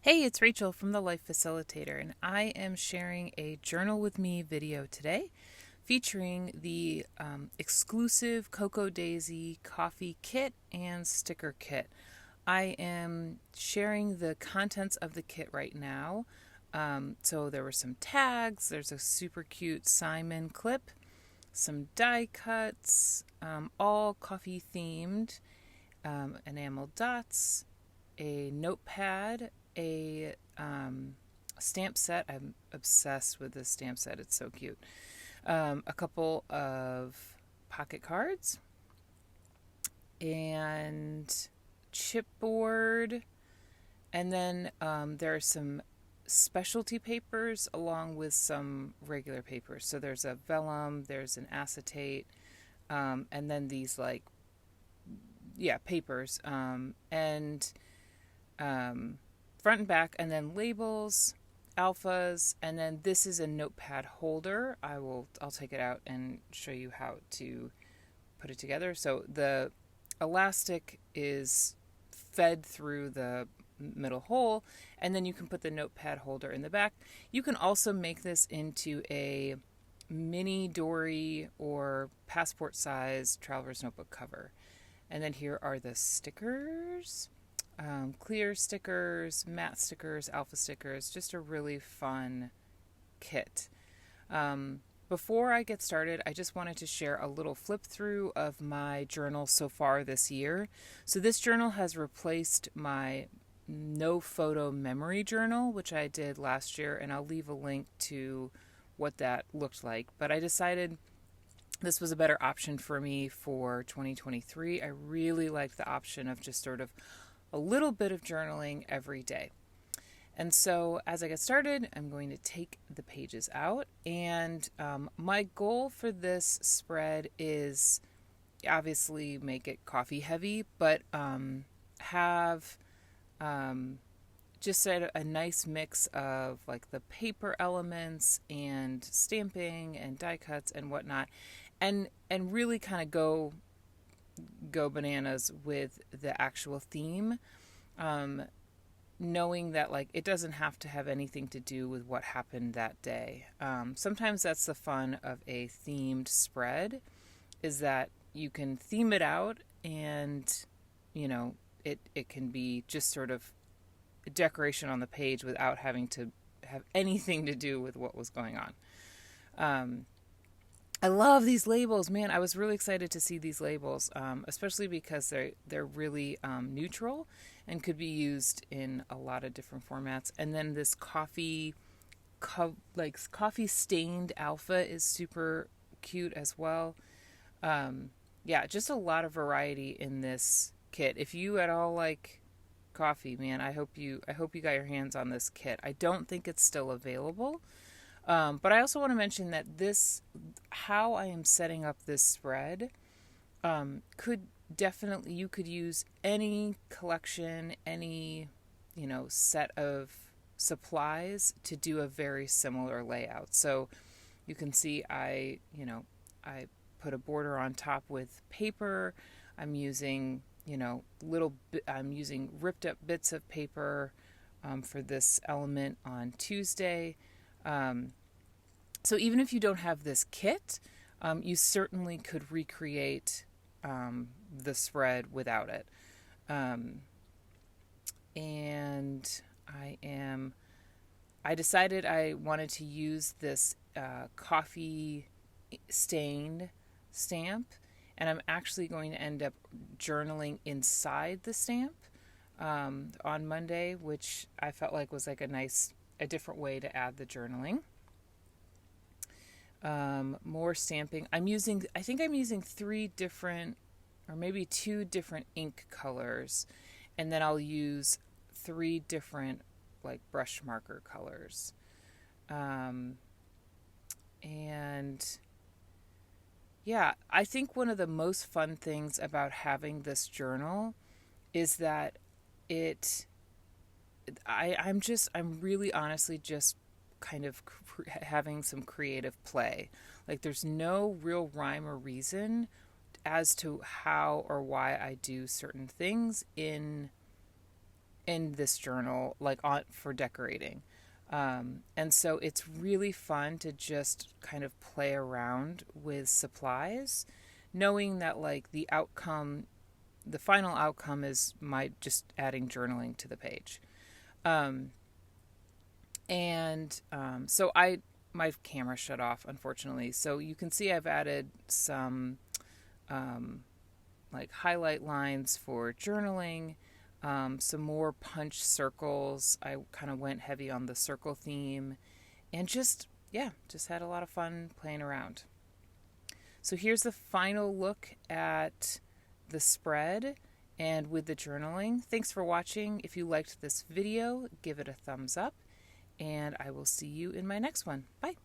Hey, it's Rachel from The Life Facilitator, and I am sharing a Journal with Me video today featuring the exclusive Cocoa Daisy coffee kit and sticker kit. I am sharing the contents of the kit right now. So there were some tags, there's a super cute Simon clip, some die cuts, all coffee themed, enamel dots, a notepad, a stamp set. I'm obsessed with this stamp set. It's so cute. A couple of pocket cards and chipboard. And then there are some specialty papers along with some regular papers. So there's a vellum, there's an acetate, and then these papers. And front and back, and then labels, alphas, and then this is a notepad holder. I'll take it out and show you how to put it together. So the elastic is fed through the middle hole, and then you can put the notepad holder in the back. You can also make this into a mini dory or passport size traveler's notebook cover. And then here are the stickers. Clear stickers, matte stickers, alpha stickers, just a really fun kit. Before I get started, I just wanted to share a little flip through of my journal so far this year. So this journal has replaced my no photo memory journal, which I did last year, and I'll leave a link to what that looked like. But I decided this was a better option for me for 2023. I really liked the option of just sort of a little bit of journaling every day. And so as I get started, I'm going to take the pages out. And my goal for this spread is obviously make it coffee heavy, but have just a nice mix of like the paper elements and stamping and die cuts and whatnot, and really kind of go bananas with the actual theme, knowing that like it doesn't have to have anything to do with what happened that day. Sometimes that's the fun of a themed spread, is that you can theme it out and it can be just sort of a decoration on the page without having to have anything to do with what was going on. I love these labels, man. I was really excited to see these labels, especially because they're really neutral and could be used in a lot of different formats. And then this coffee stained alpha is super cute as well. Just a lot of variety in this kit. If you at all like coffee, man, I hope you got your hands on this kit. I don't think it's still available. But I also want to mention that how I am setting up this spread, you could use any collection, any, set of supplies to do a very similar layout. So you can see I put a border on top with paper. I'm using, I'm using ripped up bits of paper, for this element on Tuesday. So even if you don't have this kit, you certainly could recreate the spread without it. And I decided I wanted to use this coffee stained stamp, and I'm actually going to end up journaling inside the stamp on Monday, which I felt like was like a different way to add the journaling. More stamping. I think I'm using 3 different, or maybe 2 different ink colors, and then I'll use 3 different like brush marker colors. I think one of the most fun things about having this journal is that I'm really honestly just kind of having some creative play. Like there's no real rhyme or reason as to how or why I do certain things in in this journal, like on for decorating. And so it's really fun to just kind of play around with supplies, knowing that like the final outcome is my just adding journaling to the page. Um, and my camera shut off, unfortunately. So you can see I've added some um, like highlight lines for journaling, some more punch circles. I kind of went heavy on the circle theme, and just had a lot of fun playing around. So here's the final look at the spread and with the journaling. Thanks for watching. If you liked this video, give it a thumbs up, and I will see you in my next one. Bye.